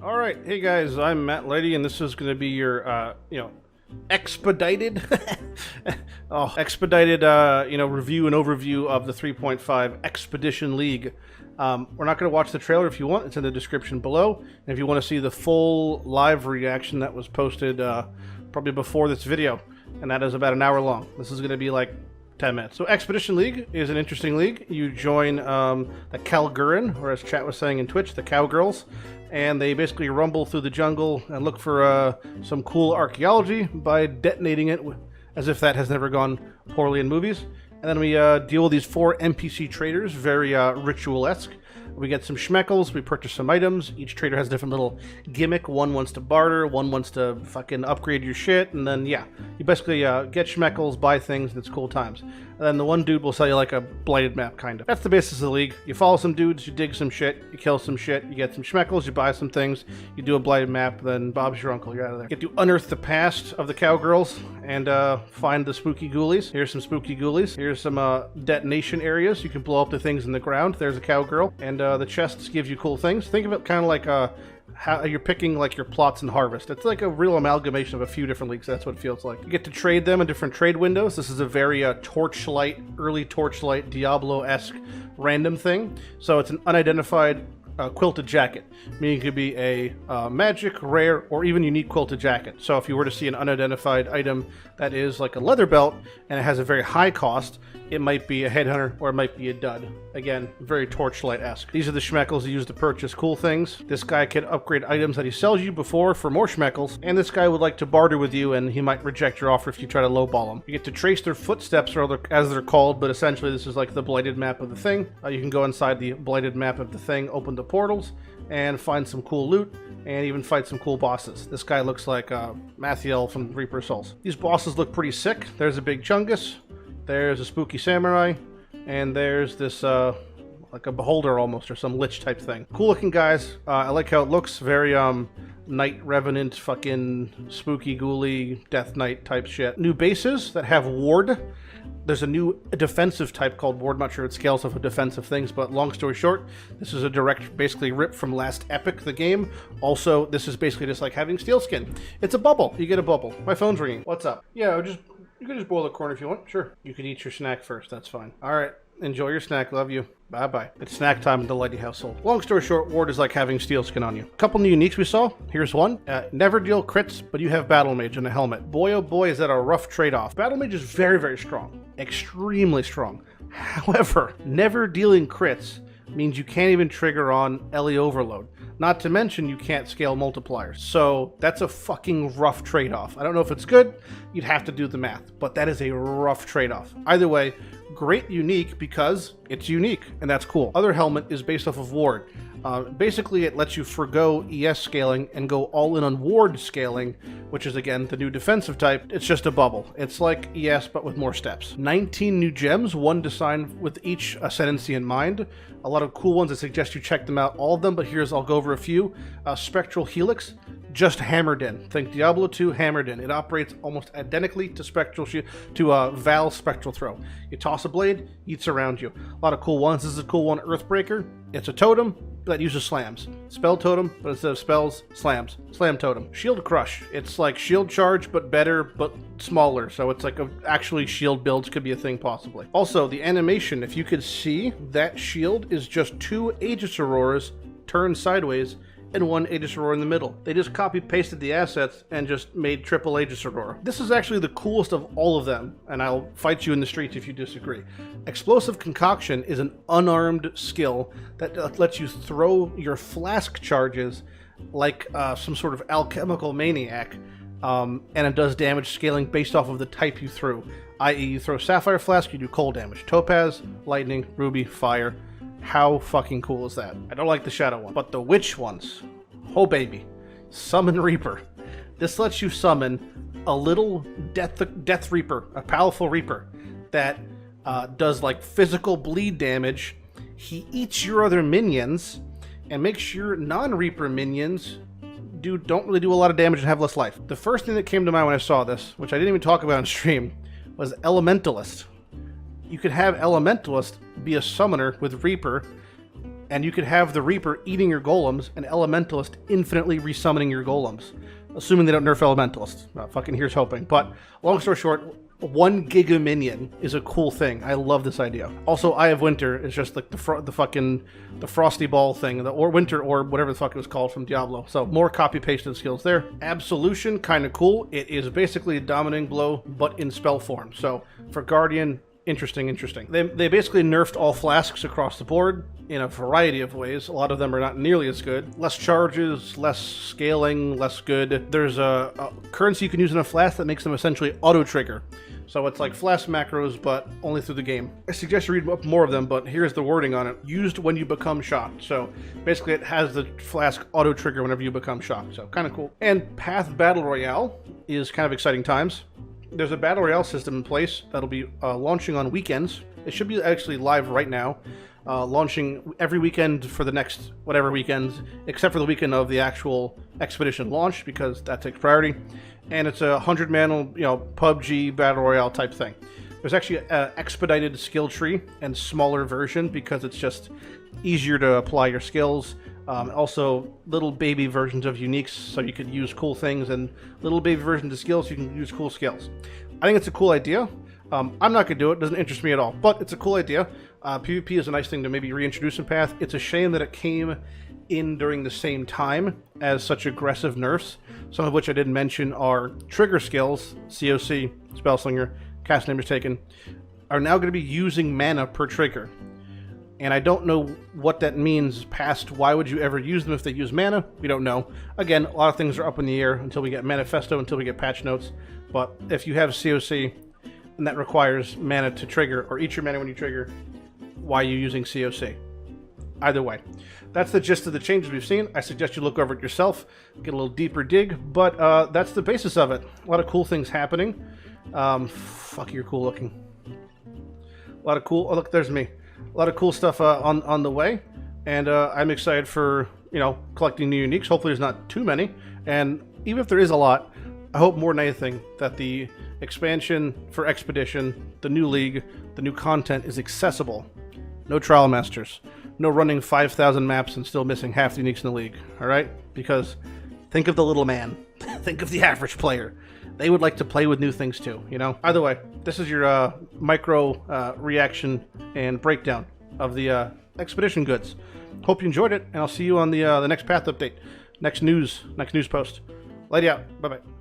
All right, hey guys, I'm Matt Lighty, and this is going to be your, expedited, review and overview of the 3.5 Expedition League. We're not going to watch the trailer. If you want, it's in the description below. And if you want to see the full live reaction that was posted probably before this video, and that is about an hour long. This is going to be like 10 minutes. So Expedition League is an interesting league. You join the Calgurin, or as chat was saying in Twitch, the Cowgirls, and they basically rumble through the jungle and look for some cool archaeology by detonating it, as if that has never gone poorly in movies. And then we deal with these 4 NPC traders, very ritual-esque. We get some schmeckles, we purchase some items. Each trader has a different little gimmick. One wants to barter, one wants to fucking upgrade your shit, and then, yeah, you basically get schmeckles, buy things, and it's cool times. And then the one dude will sell you like a blighted map, kind of. That's the basis of the league. You follow some dudes, you dig some shit, you kill some shit, you get some schmeckles, you buy some things, you do a blighted map, then Bob's your uncle, you're out of there. You get to unearth the past of the Cowgirls and find the spooky ghoulies. Here's some spooky ghoulies. Here's some detonation areas. You can blow up the things in the ground. There's a cowgirl. And the chests give you cool things. Think of it kind of like how you're picking like your plots and harvest. It's like a real amalgamation of a few different leagues. That's what it feels like. You get to trade them in different trade windows. This is a very Torchlight, early Torchlight, Diablo-esque random thing. So it's an unidentified quilted jacket, meaning it could be a magic, rare, or even unique quilted jacket. So if you were to see an unidentified item that is like a leather belt and it has a very high cost, it might be a headhunter or it might be a dud. Again, very Torchlight-esque. These are the schmeckles you use to purchase cool things. This guy can upgrade items that he sells you before for more schmeckles, and this guy would like to barter with you, and he might reject your offer if you try to lowball him. You get to trace their footsteps, or as they're called, but essentially this is like the blighted map of the thing. You can go inside the blighted map of the thing, open the portals, and find some cool loot, and even fight some cool bosses. This guy looks like Mathew from Reaper Souls. These bosses look pretty sick. There's a big Chungus, there's a spooky samurai, and there's this like a beholder almost, or some lich type thing. Cool looking guys. I like how it looks. Very Night Revenant, fucking spooky ghouly Death Knight type shit. New bases that have ward. There's a new defensive type called ward. I'm not sure it scales off of defensive things, but long story short, this is a direct basically rip from Last Epic, the game. Also, this is basically just like having steel skin. It's a bubble. You get a bubble. My phone's ringing. What's up? Yeah, you can just boil the corn if you want. Sure. You could eat your snack first. That's fine. All right. Enjoy your snack. Love you. Bye-bye. It's snack time in the Lighty household. Long story short, ward is like having steel skin on you. A couple new uniques we saw. Here's one. Never deal crits, but you have Battle Mage and a helmet. Boy, oh boy, is that a rough trade-off. Battle Mage is very, very strong. Extremely strong. However, never dealing crits means you can't even trigger on LE Overload. Not to mention you can't scale multipliers. So that's a fucking rough trade-off. I don't know if it's good. You'd have to do the math. But that is a rough trade-off. Either way, great unique because it's unique, and that's cool. Other helmet is based off of ward. Basically, it lets you forgo ES scaling and go all in on ward scaling, which is, again, the new defensive type. It's just a bubble. It's like ES, but with more steps. 19 new gems, one designed with each ascendancy in mind. A lot of cool ones. I suggest you check them out, all of them, but I'll go over a few. Spectral Helix, just hammered in. Think Diablo 2 hammered in. It operates almost identically to Val's Spectral Throw. You toss a blade, eats around you. A lot of cool ones. This is a cool one, Earthbreaker. It's a totem that uses slams. Spell totem, but instead of spells, slams. Slam totem. Shield Crush. It's like shield charge, but better, but smaller. So it's like actually shield builds could be a thing possibly. Also, the animation, if you could see, that shield is just 2 Aegis Auroras turned sideways and 1 Aegis Aurora in the middle. They just copy-pasted the assets and just made triple Aegis Aurora. This is actually the coolest of all of them, and I'll fight you in the streets if you disagree. Explosive Concoction is an unarmed skill that lets you throw your flask charges like some sort of alchemical maniac, and it does damage scaling based off of the type you threw. I.e., you throw Sapphire Flask, you do cold damage. Topaz, Lightning, Ruby, Fire. How fucking cool is that? I don't like the Shadow one, but the Witch ones, oh baby. Summon Reaper. This lets you summon a little Death Reaper, a powerful Reaper, that does like physical bleed damage. He eats your other minions, and makes your non-Reaper minions don't really do a lot of damage and have less life. The first thing that came to mind when I saw this, which I didn't even talk about on stream, was Elementalist. You could have Elementalist be a summoner with Reaper And you could have the Reaper eating your golems and Elementalist infinitely resummoning your golems. Assuming they don't nerf Elementalist. Fucking here's hoping. But long story short, 1 Giga Minion is a cool thing. I love this idea. Also, Eye of Winter is just like the Frosty Ball thing, or Winter Orb, whatever the fuck it was called from Diablo. So more copy-pasted skills there. Absolution, kind of cool. It is basically a Dominating Blow, but in spell form. So for Guardian, interesting. They basically nerfed all flasks across the board in a variety of ways. A lot of them are not nearly as good. Less charges, less scaling, less good. There's a currency you can use in a flask that makes them essentially auto-trigger. So it's like flask macros, but only through the game. I suggest you read up more of them, but here's the wording on it. Used when you become shocked. So basically it has the flask auto-trigger whenever you become shocked. So kind of cool. And Path Battle Royale is kind of exciting times. There's a Battle Royale system in place that'll be launching on weekends. It should be actually live right now. Launching every weekend for the next whatever weekends, except for the weekend of the actual expedition launch, because that takes priority. And it's a 100-man, PUBG Battle Royale type thing. There's actually an expedited skill tree and smaller version because it's just easier to apply your skills. Also, little baby versions of uniques, so you could use cool things, and little baby versions of skills, so you can use cool skills. I think it's a cool idea. I'm not going to do it. It doesn't interest me at all, but it's a cool idea. PvP is a nice thing to maybe reintroduce in Path. It's a shame that it came in during the same time as such aggressive nerfs, some of which I didn't mention are trigger skills, COC, Spellslinger, Cast Name is Taken, are now going to be using mana per trigger. And I don't know what that means past why would you ever use them if they use mana? We don't know. Again, a lot of things are up in the air until we get Manifesto, until we get patch notes. But if you have COC and that requires mana to trigger, or eat your mana when you trigger, why are you using COC? Either way. That's the gist of the changes we've seen. I suggest you look over it yourself, get a little deeper dig, but that's the basis of it. A lot of cool things happening. Fuck, you're cool looking. A lot of cool... Oh, look, there's me. A lot of cool stuff on the way, and I'm excited for, collecting new uniques. Hopefully there's not too many, and even if there is a lot, I hope more than anything that the expansion for Expedition, the new league, the new content is accessible. No trial masters. No running 5,000 maps and still missing half the uniques in the league, alright? Because think of the little man. Think of the average player. They would like to play with new things too, Either way, this is your micro reaction and breakdown of the Expedition goods. Hope you enjoyed it, and I'll see you on the next Path update, next news post. Lighty out. Bye-bye.